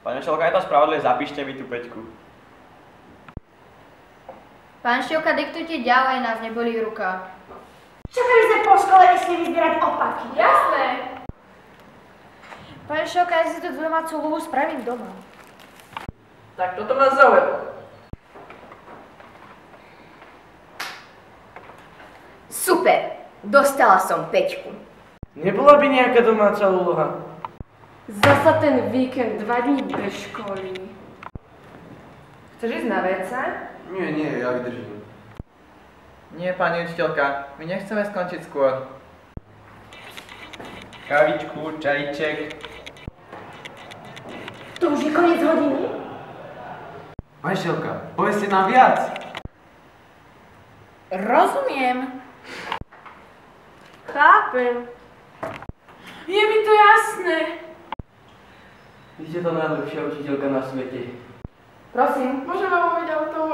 Pani učiteľka, je to spravodlivé, zapíšte mi tú peťku. Pán Šťoka, diktujte ďalej, nás nebolí ruka. Čakali sme po škole, išli vyzbierať opaky. Jasné. Pán Šťoka, ja si tú domácu úlohu spravím doma. Tak toto ma zaujalo. Super, dostala som 5. Nebola by nejaká domáca úloha? Zasa ten víkend 2 dní bez školy. Chceš ísť na WC? Nie, ja vydržím. Nie, pani učiteľka, my nechceme skončiť skôr. Kavičku, čajíček. To už je koniec hodiny? Majšelka, povedzte nám viac. Rozumiem. Chápem. Je mi to jasné. Vy ste to najlepšia učiteľka na svete. Prosím, môžem vám umyť auto,